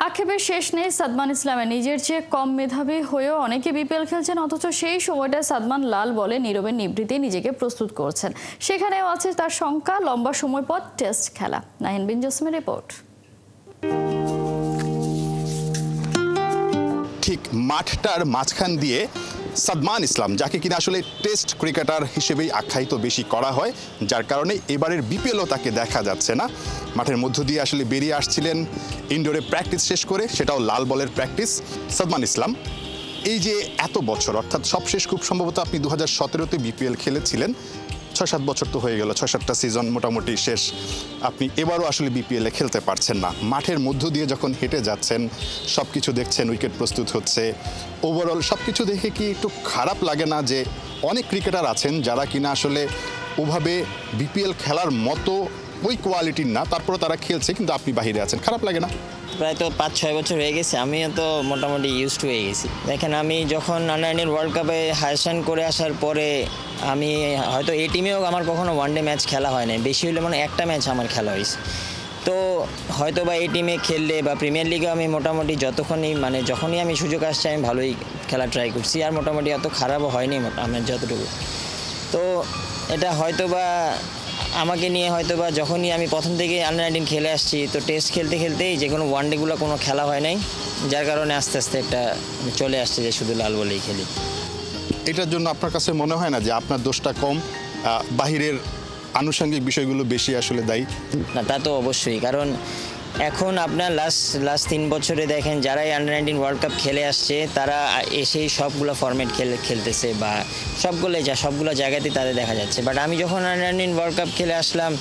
আক্ষেপের শেষ নেই সাদমান ইসলামের। নিজের চেয়ে কম মেধাবী হয়েও অনেকে বিপিএল খেলছেন, অথচ সেই সময়টা সাদমান লাল বলে নীরবে নিভৃতে নিজেকে প্রস্তুত করছেন। সেখানেও আছে তার শঙ্কা, লম্বা সময় পর টেস্ট খেলা। নাহিন বিন জসিমের রিপোর্ট। ঠিক মাঠটার মাঝখান দিয়ে সাদমান ইসলাম, যাকে কিনা আসলে টেস্ট ক্রিকেটার হিসেবেই আখ্যায়িত বেশি করা হয়, যার কারণে এবারের বিপিএলও তাকে দেখা যাচ্ছে না। মাঠের মধ্য দিয়ে আসলে বেরিয়ে আসছিলেন ইনডোরে প্র্যাকটিস শেষ করে, সেটাও লাল বলের প্র্যাকটিস। সাদমান ইসলাম এই যে এত বছর, অর্থাৎ সবশেষ খুব সম্ভবত আপনি 2017-তে বিপিএল খেলেছিলেন, 6-7 বছর তো হয়ে গেল, 6-7টা সিজন মোটামুটি শেষ। আপনি এবারও আসলে বিপিএলে খেলতে পারছেন না। মাঠের মধ্য দিয়ে যখন হেঁটে যাচ্ছেন, সব কিছু দেখছেন, উইকেট প্রস্তুত হচ্ছে, ওভারঅল সব কিছু দেখে কি একটু খারাপ লাগে না যে অনেক ক্রিকেটার আছেন যারা কিনা আসলে ওভাবে বিপিএল খেলার মতো ওই কোয়ালিটির না, তারপরে তারা খেলছে, কিন্তু আপনি বাহিরে আছেন, খারাপ লাগে না? প্রায় তো 5-6 বছর হয়ে গেছে, আমিও তো মোটামুটি ইউজড হয়ে গেছি। দেখেন, আমি যখন আন্ডার-19 ওয়ার্ল্ড কাপে হায়ার করে আসার পরে আমি হয়তো এই টিমেও আমার কখনো ওয়ানডে ম্যাচ খেলা হয় না, বেশি হলে মানে একটা ম্যাচ আমার খেলা হয়েছে। তো হয়তো বা এই টিমে খেললে বা প্রিমিয়ার লিগে আমি মোটামুটি যখনই আমি সুযোগ আসছে আমি ভালোই খেলা ট্রাই করছি, আর মোটামুটি অত খারাপও হয়নি আমার যতটুকু। তো এটা হয়তো বা আমাকে নিয়ে হয়তো বা যখনই আমি প্রথম থেকে আন্ডার-19 খেলে আসছি, তো টেস্ট খেলতে খেলতেই যে কোনো ওয়ানডেগুলো কোনো খেলা হয় নাই, যার কারণে আস্তে আস্তে একটা চলে আসছে যে শুধু লাল বলেই খেলি। এটার জন্য আপনার কাছে মনে হয় না যে আপনার দোষটা কম, বাহিরের আনুষঙ্গিক বিষয়গুলো বেশি আসলে দায়ী? না, তা তো অবশ্যই, কারণ এখন আপনার লাস্ট 3 বছরে দেখেন যারাই আন্ডার-19 ওয়ার্ল্ড কাপ খেলে আসছে তারা এসেই সবগুলো ফরম্যাট খেলতেছে বা সবগুলো জায়গাতেই তাদের দেখা যাচ্ছে। বাট আমি যখন আন্ডার-19 ওয়ার্ল্ড কাপ খেলে আসলাম,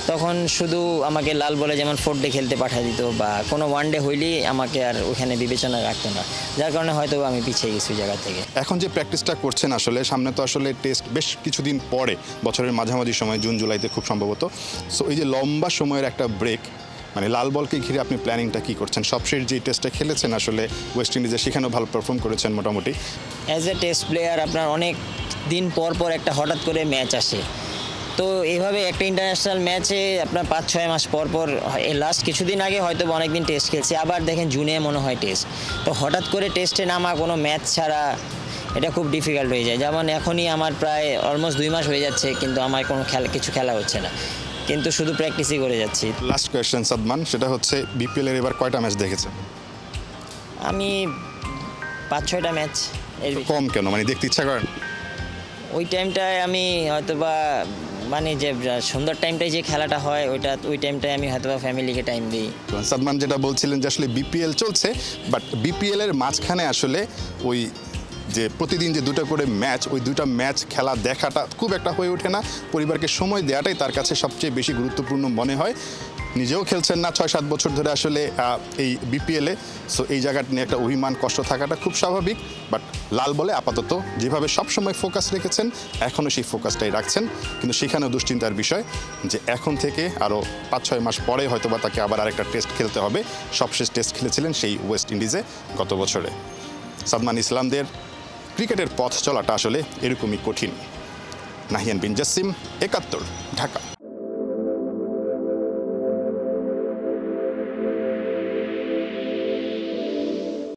তখন শুধু আমাকে লাল বলে যেমন 4 ডে খেলতে পাঠিয়ে দিত বা কোনো ওয়ান ডে হইলেই আমাকে আর ওখানে বিবেচনা রাখতো না, যার কারণে হয়তো আমি পিছিয়ে গেছি জায়গা থেকে। এখন যে প্র্যাকটিসটা করছেন, আসলে সামনে তো আসলে টেস্ট বেশ কিছুদিন পরে, বছরের মাঝামাঝি সময়, জুন জুলাইতে খুব সম্ভবত। সো এই যে লম্বা সময়ের একটা ব্রেক, মানে লাল বলকে ঘিরে আপনি প্ল্যানিংটা কী করছেন? সবশেষ যে টেস্টে খেলেছেন আসলে ওয়েস্ট ইন্ডিজে, সেখানেও ভালো পারফর্ম করেছেন মোটামুটি। অ্যাজ এ টেস্ট প্লেয়ার আপনার অনেক দিন পর একটা হঠাৎ করে ম্যাচ আসে, তো এইভাবে একটা ইন্টারন্যাশনাল ম্যাচে আপনার 5-6 মাস পর লাস্ট কিছুদিন আগে হয়তো অনেক দিন টেস্ট খেলছে, আবার দেখেন জুনে মনে হয় টেস্ট, তো হঠাৎ করে টেস্টে নামা কোনো ম্যাচ ছাড়া এটা খুব ডিফিকাল্ট হয়ে যায়। যেমন এখনই আমার প্রায় অলমোস্ট 2 মাস হয়ে যাচ্ছে, কিন্তু আমার কোনো কিছু খেলা হচ্ছে না, কিন্তু শুধু প্র্যাকটিসই করে যাচ্ছি। লাস্ট কোয়েশ্চেন সাদমান, সেটা হচ্ছে বিপিএলের এবার কয়টা ম্যাচ দেখেছেন? আমি 5-6টা ম্যাচ। কম কেন, মানে দেখতে ইচ্ছা করেন? ওই টাইমটায় আমি হয়তোবা মানে যে সুন্দর টাইমটায় যে খেলাটা হয় ওই টাইমটায় আমি হয়তোবা ফ্যামিলিকে টাইম দিই। সাদমান যেটা বলছিলেন যে আসলে বিপিএল চলছে, বাট বিপিএলের মাঝখানে আসলে ওই যে প্রতিদিন যে 2টা করে ম্যাচ, ওই 2টা ম্যাচ খেলা দেখাটা খুব একটা হয়ে ওঠে না। পরিবারকে সময় দেওয়াটাই তার কাছে সবচেয়ে বেশি গুরুত্বপূর্ণ মনে হয়। নিজেও খেলছেন না 6-7 বছর ধরে আসলে এই বিপিএলে। সো এই জায়গাটা নিয়ে একটা অভিমান, কষ্ট থাকাটা খুব স্বাভাবিক। বাট লাল বলে আপাতত যেভাবে সবসময় ফোকাস রেখেছেন, এখনও সেই ফোকাসটাই রাখছেন। কিন্তু সেখানেও দুশ্চিন্তার বিষয় যে এখন থেকে আরও 5-6 মাস পরে হয়তোবা তাকে আবার আরেকটা টেস্ট খেলতে হবে। সবশেষ টেস্ট খেলেছিলেন সেই ওয়েস্ট ইন্ডিজে গত বছরে। সাদমান ইসলামদের ক্রিকেটের পথ চলাটা আসলে এরকমই কঠিন। নাহিয়ান বিন জসিম, 71, ঢাকা।